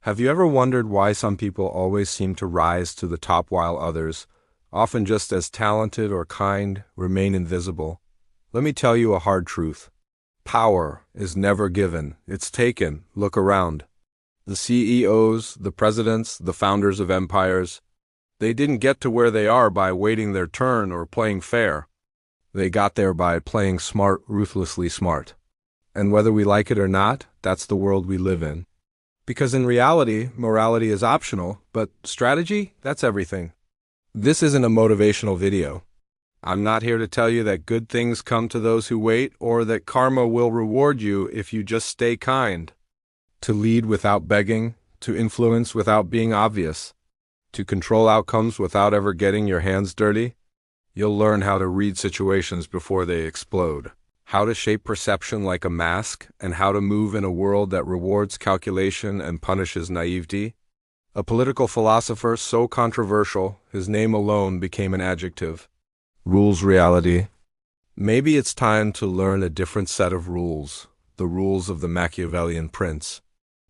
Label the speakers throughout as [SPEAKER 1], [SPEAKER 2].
[SPEAKER 1] Have you ever wondered why some people always seem to rise to the top while others, often just as talented or kind, remain invisible? Let me tell you a hard truth. Power is never given, it's taken. Look around. The CEOs, the presidents, the founders of empires, they didn't get to where they are by waiting their turn or playing fair. They got there by playing smart, ruthlessly smart. And whether we like it or not, that's the world we live in. Because in reality, morality is optional, but strategy, that's everything. This isn't a motivational video. I'm not here to tell you that good things come to those who wait or that karma will reward you if you just stay kind. To lead without begging, to influence without being obvious, to control outcomes without ever getting your hands dirty, you'll learn how to read situations before they explode. How to shape perception like a mask, and how to move in a world that rewards calculation and punishes naivety. A political philosopher so controversial, his name alone became an adjective. Rules reality. Maybe it's time to learn a different set of rules, the rules of the Machiavellian Prince.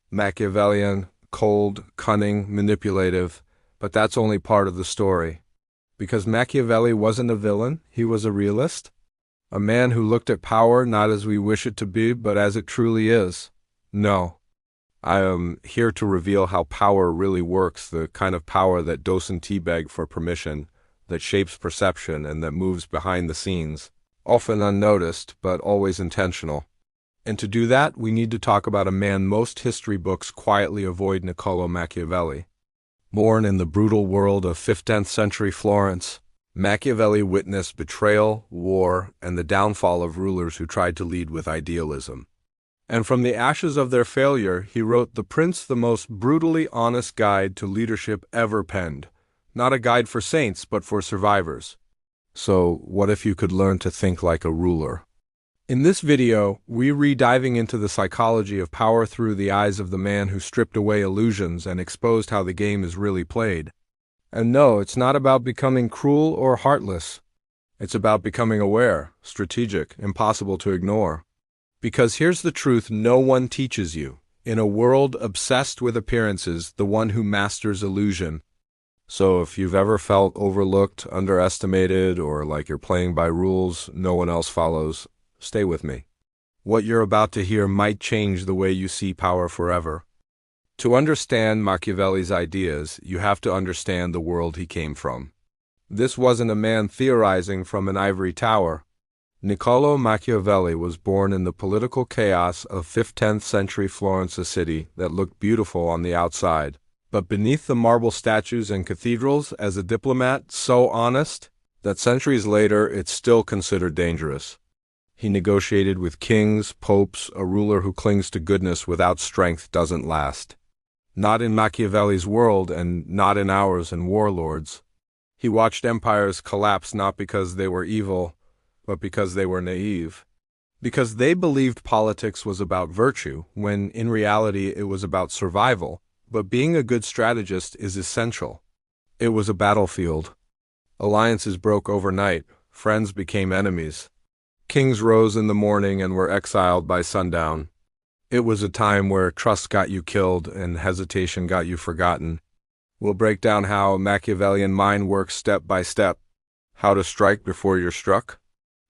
[SPEAKER 1] Machiavellian, cold, cunning, manipulative, but that's only part of the story. Because Machiavelli wasn't a villain, he was a realist. A man who looked at power not as we wish it to be, but as it truly is. No. I am here to reveal how power really works, the kind of power that doesn't teabag for permission, that shapes perception and that moves behind the scenes, often unnoticed, but always intentional. And to do that, we need to talk about a man most history books quietly avoid, Niccolò Machiavelli. Born in the brutal world of 15th century Florence, Machiavelli witnessed betrayal, war, and the downfall of rulers who tried to lead with idealism. And from the ashes of their failure, he wrote The Prince, the most brutally honest guide to leadership ever penned. Not a guide for saints, but for survivors. So, what if you could learn to think like a ruler? In this video, we're diving into the psychology of power through the eyes of the man who stripped away illusions and exposed how the game is really played. And no, it's not about becoming cruel or heartless. It's about becoming aware, strategic, impossible to ignore. Because here's the truth no one teaches you. In a world obsessed with appearances, the one who masters illusion. So if you've ever felt overlooked, underestimated, or like you're playing by rules no one else follows, stay with me. What you're about to hear might change the way you see power forever. To understand Machiavelli's ideas, you have to understand the world he came from. This wasn't a man theorizing from an ivory tower. Niccolò Machiavelli was born in the political chaos of 15th century Florence, a city that looked beautiful on the outside. But beneath the marble statues and cathedrals, as a diplomat so honest that centuries later it's still considered dangerous. He negotiated with kings, popes, a ruler who clings to goodness without strength doesn't last. Not in Machiavelli's world and not in ours and warlords. He watched empires collapse not because they were evil, but because they were naive. Because they believed politics was about virtue, when in reality it was about survival. But being a good strategist is essential. It was a battlefield. Alliances broke overnight. Friends became enemies. Kings rose in the morning and were exiled by sundown. It was a time where trust got you killed and hesitation got you forgotten. We'll break down how Machiavellian mind works step by step. How to strike before you're struck.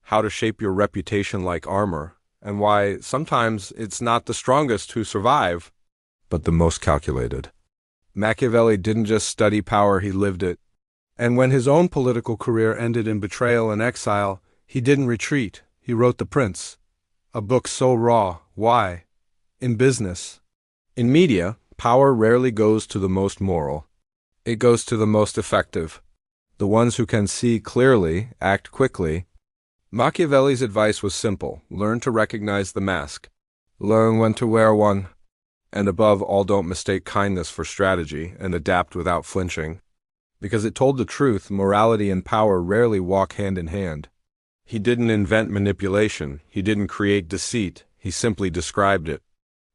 [SPEAKER 1] How to shape your reputation like armor. And why sometimes it's not the strongest who survive, but the most calculated. Machiavelli didn't just study power, he lived it. And when his own political career ended in betrayal and exile, he didn't retreat. He wrote The Prince, a book so raw. Why? In business. In media, power rarely goes to the most moral. It goes to the most effective. The ones who can see clearly, act quickly. Machiavelli's advice was simple. Learn to recognize the mask. Learn when to wear one. And above all, don't mistake kindness for strategy and adapt without flinching. Because it told the truth, morality and power rarely walk hand in hand. He didn't invent manipulation. He didn't create deceit. He simply described it.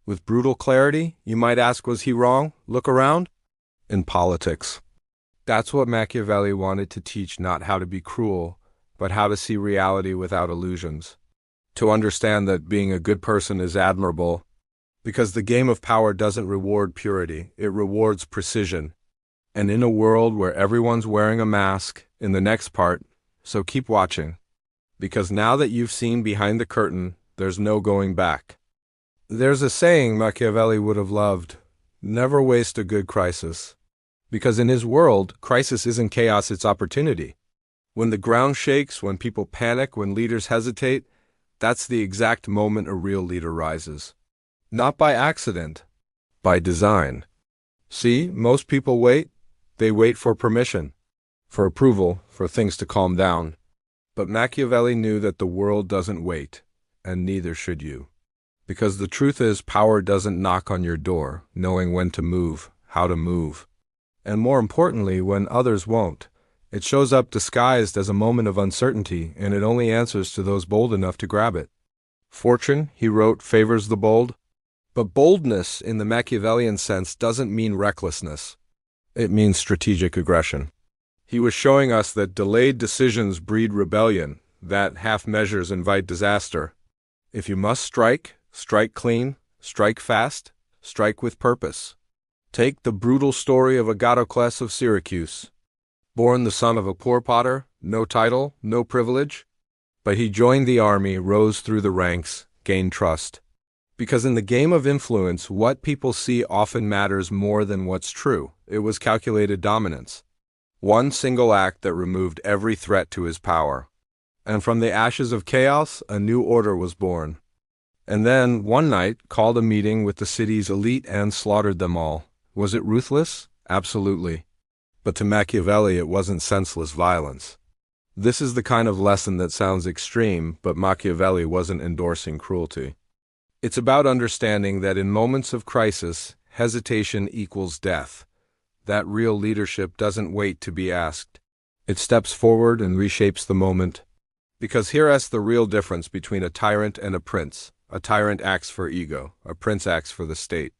[SPEAKER 1] With brutal clarity, you might ask, was he wrong? Look around. In politics. That's what Machiavelli wanted to teach, not how to be cruel, but how to see reality without illusions. To understand that being a good person is admirable, Because the game of power doesn't reward purity, it rewards precision. And in a world where everyone's wearing a mask, in the next part, so keep watching. Because now that you've seen behind the curtain, there's no going back. There's a saying Machiavelli would have loved: never waste a good crisis. Because in his world, crisis isn't chaos, it's opportunity. When the ground shakes, when people panic, when leaders hesitate, that's the exact moment a real leader rises. Not by accident, by design. See, most people wait. They wait for permission, for approval, for things to calm down. But Machiavelli knew that the world doesn't wait, and neither should you. Because the truth is, power doesn't knock on your door, knowing when to move, how to move. And more importantly, when others won't. It shows up disguised as a moment of uncertainty, and it only answers to those bold enough to grab it. Fortune, he wrote, favors the bold. But boldness, in the Machiavellian sense, doesn't mean recklessness. It means strategic aggression. He was showing us that delayed decisions breed rebellion, that half measures invite disaster. If you must strike, strike clean, strike fast, strike with purpose. Take the brutal story of Agathocles of Syracuse. Born the son of a poor potter, no title, no privilege. But he joined the army, rose through the ranks, gained trust. Because in the game of influence, what people see often matters more than what's true. It was calculated dominance. One single act that removed every threat to his power. And from the ashes of chaos, a new order was born. And then, one night, called a meeting with the city's elite and slaughtered them all. Was it ruthless? Absolutely. But to Machiavelli, it wasn't senseless violence. This is the kind of lesson that sounds extreme, but Machiavelli wasn't endorsing cruelty. It's about understanding that in moments of crisis, hesitation equals death. That real leadership doesn't wait to be asked. It steps forward and reshapes the moment. Because here's the real difference between a tyrant and a prince. A tyrant acts for ego, a prince acts for the state.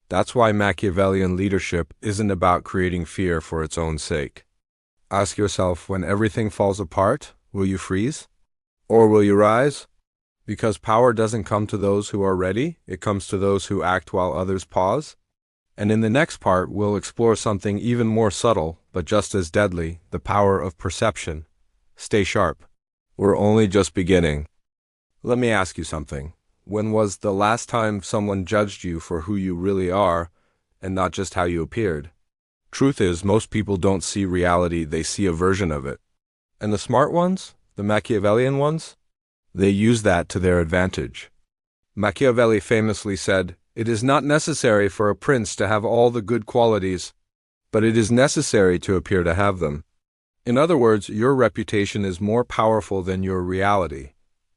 [SPEAKER 1] That's why Machiavellian leadership isn't about creating fear for its own sake. Ask yourself, when everything falls apart, will you freeze? Or will you rise? Because power doesn't come to those who are ready, it comes to those who act while others pause. And in the next part, we'll explore something even more subtle, but just as deadly, the power of perception. Stay sharp. We're only just beginning. Let me ask you something. When was the last time someone judged you for who you really are, and not just how you appeared? Truth is, most people don't see reality, they see a version of it. And the smart ones, the Machiavellian ones, they use that to their advantage. Machiavelli famously said, "It is not necessary for a prince to have all the good qualities, but it is necessary to appear to have them." In other words, your reputation is more powerful than your reality.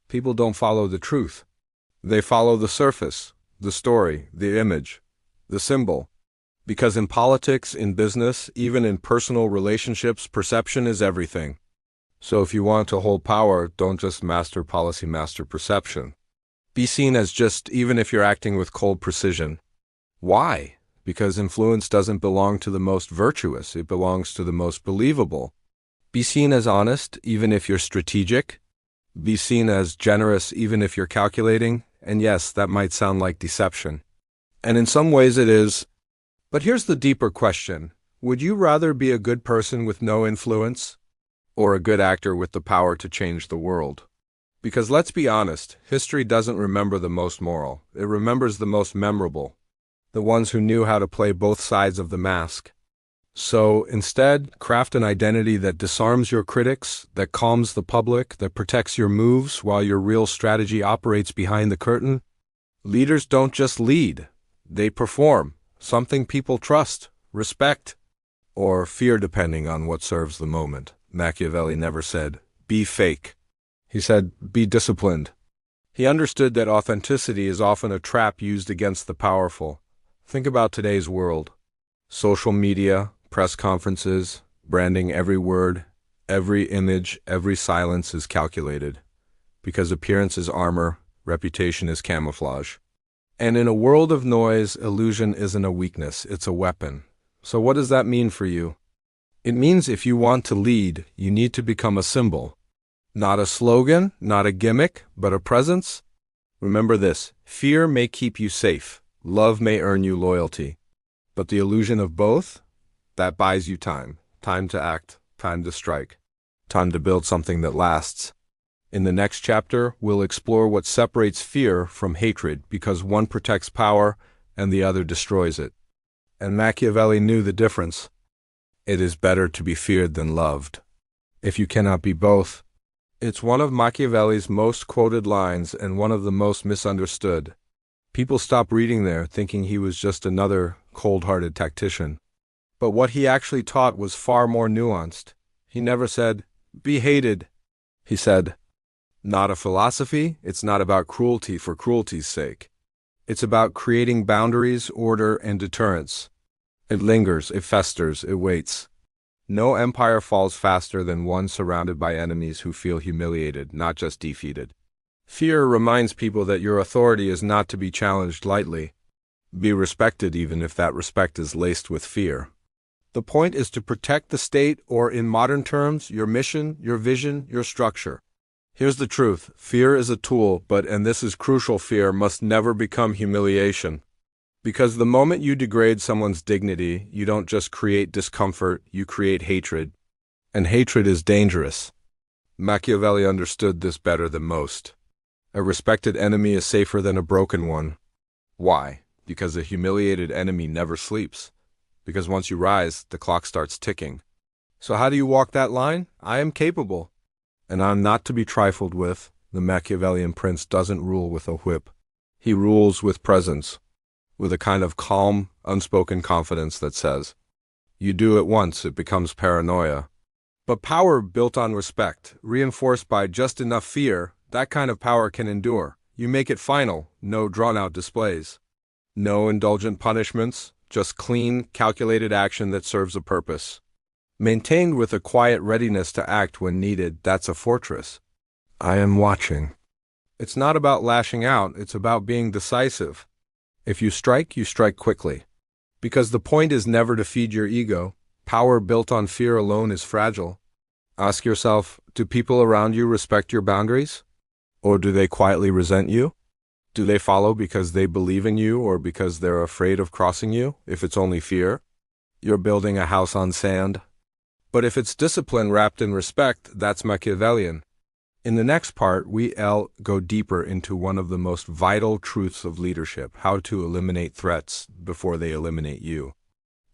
[SPEAKER 1] People don't follow the truth. They follow the surface, the story, the image, the symbol. Because in politics, in business, even in personal relationships, perception is everything. So if you want to hold power, don't just master policy, master perception. Be seen as just, even if you're acting with cold precision. Why? Because influence doesn't belong to the most virtuous, it belongs to the most believable. Be seen as honest, even if you're strategic. Be seen as generous, even if you're calculating. And yes, that might sound like deception. And in some ways it is. But here's the deeper question. Would you rather be a good person with no influence, or a good actor with the power to change the world? Because let's be honest, history doesn't remember the most moral. It remembers the most memorable, the ones who knew how to play both sides of the mask. So instead, craft an identity that disarms your critics, that calms the public, that protects your moves while your real strategy operates behind the curtain. Leaders don't just lead, they perform, something people trust, respect, or fear depending on what serves the moment. Machiavelli never said, "Be fake." He said, "Be disciplined." He understood that authenticity is often a trap used against the powerful. Think about today's world. Social media, press conferences, branding, every word, every image, every silence is calculated. Because appearance is armor, reputation is camouflage. And in a world of noise, illusion isn't a weakness, it's a weapon. So what does that mean for you? It means if you want to lead, you need to become a symbol. Not a slogan, not a gimmick, but a presence. Remember this, fear may keep you safe, Love may earn you loyalty, but the illusion of both? That buys you time. Time to act, time to strike, time to build something that lasts. In the next chapter, we'll explore what separates fear from hatred because one protects power and the other destroys it. And Machiavelli knew the difference. It is better to be feared than loved. If you cannot be both. It's one of Machiavelli's most quoted lines and one of the most misunderstood. People stop reading there thinking he was just another cold-hearted tactician. But what he actually taught was far more nuanced. He never said, "Be hated." He said, "Not a philosophy, it's not about cruelty for cruelty's sake. It's about creating boundaries, order, and deterrence. It lingers, it festers, it waits. No empire falls faster than one surrounded by enemies who feel humiliated, not just defeated." Fear reminds people that your authority is not to be challenged lightly. Be respected even if that respect is laced with fear. The point is to protect the state, or in modern terms, your mission, your vision, your structure. Here's the truth. Fear is a tool, but, and this is crucial, fear must never become humiliation. Because the moment you degrade someone's dignity, you don't just create discomfort, you create hatred. And hatred is dangerous. Machiavelli understood this better than most. A respected enemy is safer than a broken one. Why? Because a humiliated enemy never sleeps. Because once you rise, the clock starts ticking. So how do you walk that line? I am capable. And I'm not to be trifled with. The Machiavellian prince doesn't rule with a whip. He rules with presence, with a kind of calm, unspoken confidence that says, you do it once, it becomes paranoia. But power built on respect, reinforced by just enough fear, that kind of power can endure. You make it final, no drawn-out displays. No indulgent punishments, just clean, calculated action that serves a purpose. Maintained with a quiet readiness to act when needed, that's a fortress. I am watching. It's not about lashing out, it's about being decisive. If you strike quickly. Because the point is never to feed your ego. Power built on fear alone is fragile. Ask yourself, do people around you respect your boundaries? Or do they quietly resent you? Do they follow because they believe in you or because they're afraid of crossing you? If it's only fear, you're building a house on sand. But if it's discipline wrapped in respect, that's Machiavellian. In the next part, we'll go deeper into one of the most vital truths of leadership, how to eliminate threats before they eliminate you.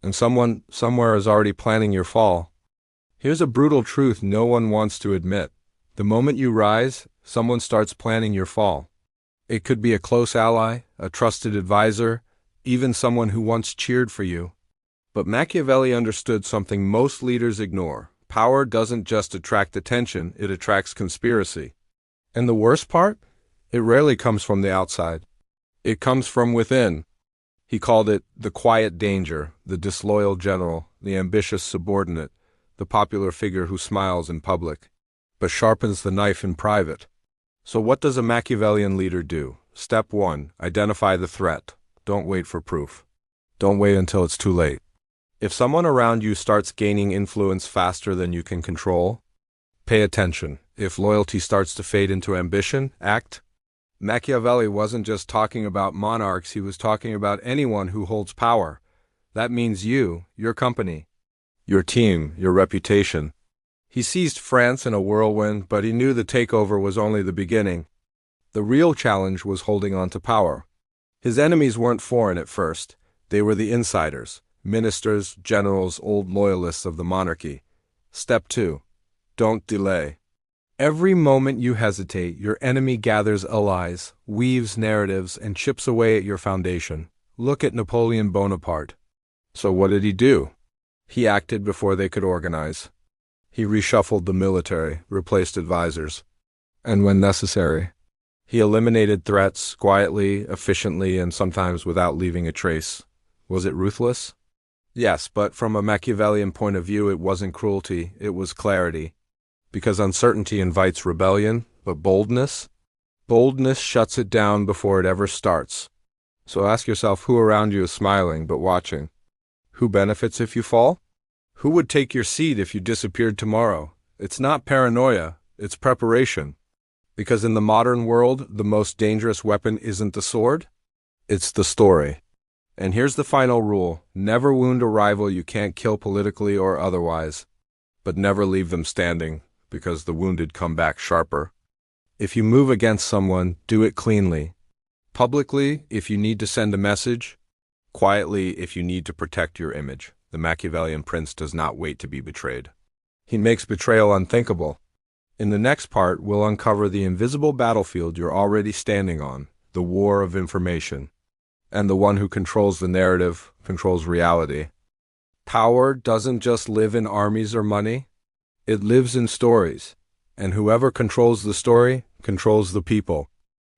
[SPEAKER 1] And someone somewhere is already planning your fall. Here's a brutal truth no one wants to admit. The moment you rise, someone starts planning your fall. It could be a close ally, a trusted advisor, even someone who once cheered for you. But Machiavelli understood something most leaders ignore. Power doesn't just attract attention, it attracts conspiracy. And the worst part? It rarely comes from the outside. It comes from within. He called it the quiet danger, the disloyal general, the ambitious subordinate, the popular figure who smiles in public, but sharpens the knife in private. So what does a Machiavellian leader do? Step 1. Identify the threat. Don't wait for proof. Don't wait until it's too late. If someone around you starts gaining influence faster than you can control, pay attention. If loyalty starts to fade into ambition, act. Machiavelli wasn't just talking about monarchs, he was talking about anyone who holds power. That means you, your company, your team, your reputation. He seized France in a whirlwind, but he knew the takeover was only the beginning. The real challenge was holding on to power. His enemies weren't foreign at first. They were the insiders, ministers, generals, old loyalists of the monarchy. Step 2. Don't delay. Every moment you hesitate, your enemy gathers allies, weaves narratives, and chips away at your foundation. Look at Napoleon Bonaparte. So what did he do? He acted before they could organize. He reshuffled the military, replaced advisors. And when necessary, he eliminated threats quietly, efficiently, and sometimes without leaving a trace. Was it ruthless? Yes, but from a Machiavellian point of view, it wasn't cruelty, it was clarity. Because uncertainty invites rebellion, but boldness shuts it down before it ever starts. So ask yourself who around you is smiling but watching. Who benefits if you fall? Who would take your seat if you disappeared tomorrow? It's not paranoia, it's preparation. Because in the modern world, the most dangerous weapon isn't the sword, It's the story. And here's the final rule. Never wound a rival you can't kill politically or otherwise, but never leave them standing, because the wounded come back sharper. If you move against someone, do it cleanly. Publicly, if you need to send a message. Quietly, if you need to protect your image. The Machiavellian Prince does not wait to be betrayed. He makes betrayal unthinkable. In the next part, we'll uncover the invisible battlefield you're already standing on, the war of information. And the one who controls the narrative controls reality. Power doesn't just live in armies or money. It lives in stories. And whoever controls the story controls the people.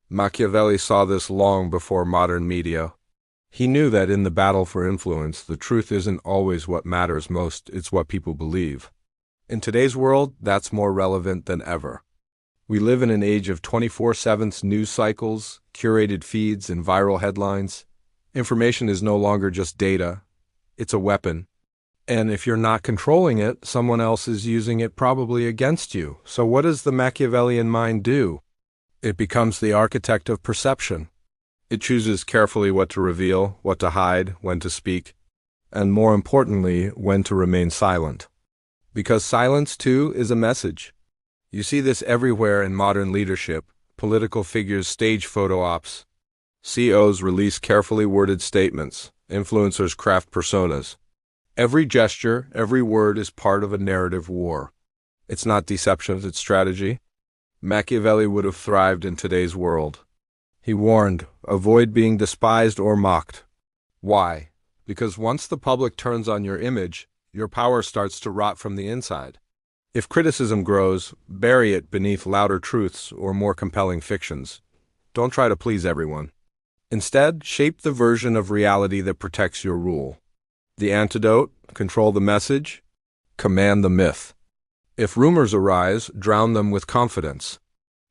[SPEAKER 1] Machiavelli saw this long before modern media. He knew that in the battle for influence, the truth isn't always what matters most, it's what people believe. In today's world, that's more relevant than ever. We live in an age of 24/7 news cycles, curated feeds, and viral headlines. Information is no longer just data, it's a weapon. And if you're not controlling it, someone else is using it probably against you. So what does the Machiavellian mind do? It becomes the architect of perception. It chooses carefully what to reveal, what to hide, when to speak, and more importantly, when to remain silent. Because silence, too, is a message. You see this everywhere in modern leadership. Political figures stage photo ops. CEOs release carefully worded statements. Influencers craft personas. Every gesture, every word is part of a narrative war. It's not deception, it's strategy. Machiavelli would have thrived in today's world. He warned, avoid being despised or mocked. Why? Because once the public turns on your image, your power starts to rot from the inside. If criticism grows, bury it beneath louder truths or more compelling fictions. Don't try to please everyone. Instead, shape the version of reality that protects your rule. The antidote, control the message, command the myth. If rumors arise, drown them with confidence.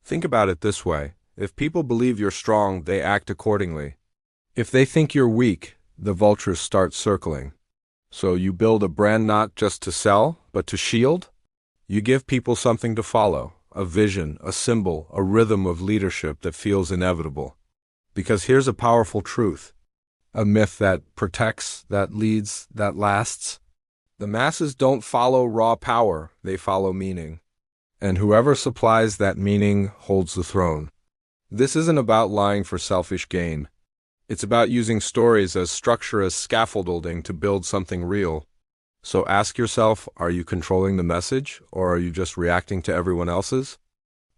[SPEAKER 1] Think about it this way. If people believe you're strong, they act accordingly. If they think you're weak, the vultures start circling. So you build a brand not just to sell, but to shield? You give people something to follow, a vision, a symbol, a rhythm of leadership that feels inevitable. Because here's a powerful truth, a myth that protects, that leads, that lasts. The masses don't follow raw power, they follow meaning. And whoever supplies that meaning holds the throne. This isn't about lying for selfish gain. It's about using stories as structure, as scaffolding to build something real. So ask yourself, are you controlling the message, or are you just reacting to everyone else's?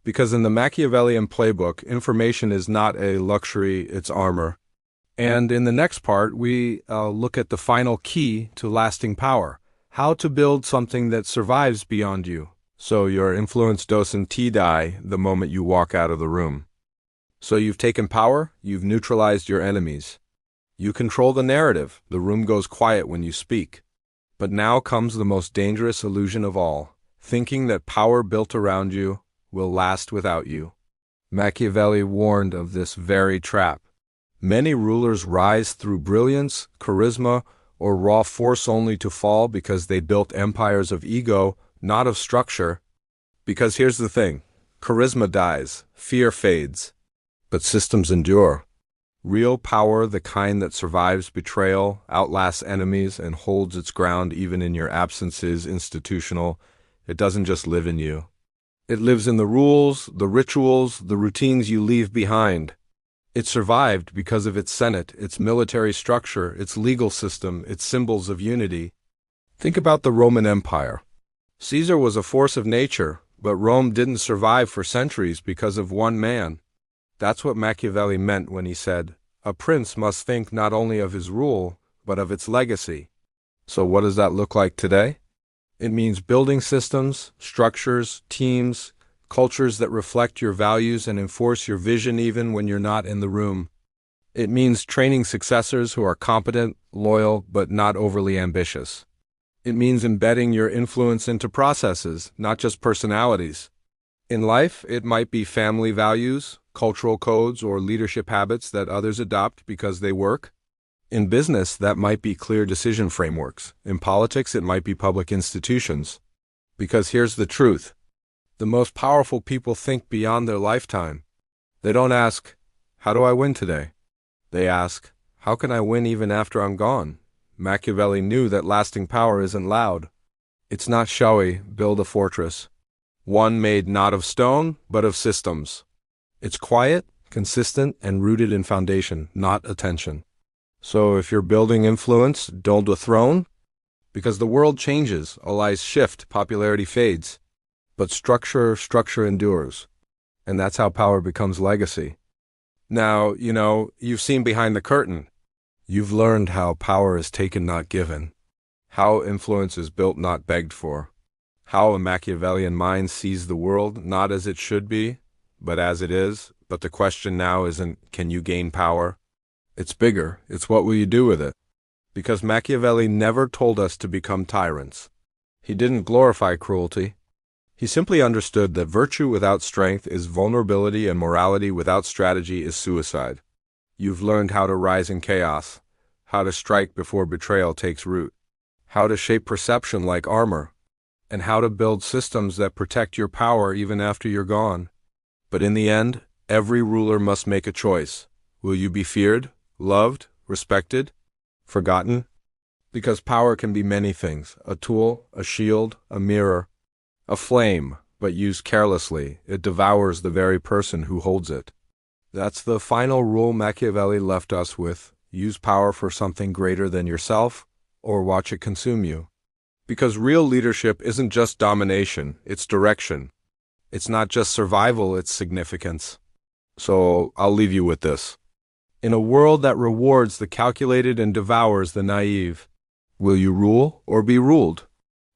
[SPEAKER 1] Because in the Machiavellian playbook, information is not a luxury, it's armor. And in the next part, we look at the final key to lasting power, how to build something that survives beyond you, so your influence doesn't die the moment you walk out of the room. So you've taken power, you've neutralized your enemies. You control the narrative, the room goes quiet when you speak. But now comes the most dangerous illusion of all, thinking that power built around you will last without you. Machiavelli warned of this very trap. Many rulers rise through brilliance, charisma, or raw force only to fall because they built empires of ego, not of structure. Because here's the thing, charisma dies, fear fades. But systems endure. Real power, the kind that survives betrayal, outlasts enemies, and holds its ground even in your absence, is institutional. It doesn't just live in you. It lives in the rules, the rituals, the routines you leave behind. It survived because of its Senate, its military structure, its legal system, its symbols of unity. Think about the Roman Empire. Caesar was a force of nature, but Rome didn't survive for centuries because of one man. That's what Machiavelli meant when he said, a prince must think not only of his rule, but of its legacy. So what does that look like today? It means building systems, structures, teams, cultures that reflect your values and enforce your vision even when you're not in the room. It means training successors who are competent, loyal, but not overly ambitious. It means embedding your influence into processes, not just personalities. In life, it might be family values, cultural codes, or leadership habits that others adopt because they work. In business, that might be clear decision frameworks. In politics, it might be public institutions. Because here's the truth. The most powerful people think beyond their lifetime. They don't ask, how do I win today? They ask, how can I win even after I'm gone? Machiavelli knew that lasting power isn't loud. It's not showy, build a fortress. One made not of stone, but of systems. It's quiet, consistent, and rooted in foundation, not attention. So if you're building influence, don't a throne. Because the world changes, allies shift, popularity fades. But structure endures. And that's how power becomes legacy. Now, you've seen behind the curtain. You've learned how power is taken, not given. How influence is built, not begged for. How a Machiavellian mind sees the world, not as it should be, but as it is. But the question now isn't, can you gain power? It's bigger. It's what will you do with it? Because Machiavelli never told us to become tyrants. He didn't glorify cruelty. He simply understood that virtue without strength is vulnerability and morality without strategy is suicide. You've learned how to rise in chaos, how to strike before betrayal takes root, how to shape perception like armor, and how to build systems that protect your power even after you're gone. But in the end, every ruler must make a choice. Will you be feared, loved, respected, forgotten? Because power can be many things: a tool, a shield, a mirror, a flame, but used carelessly, it devours the very person who holds it. That's the final rule Machiavelli left us with: use power for something greater than yourself, or watch it consume you. Because real leadership isn't just domination, it's direction. It's not just survival, it's significance. So I'll leave you with this. In a world that rewards the calculated and devours the naive, will you rule or be ruled?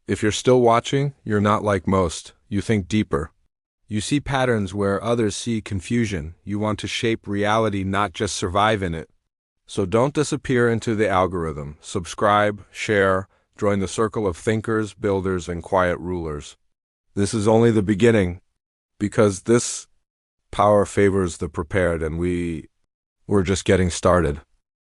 [SPEAKER 1] If you're still watching, you're not like most. You think deeper. You see patterns where others see confusion. You want to shape reality, not just survive in it. So don't disappear into the algorithm. Subscribe, share, join the circle of thinkers, builders, and quiet rulers. This is only the beginning, because this power favors the prepared, and we're just getting started.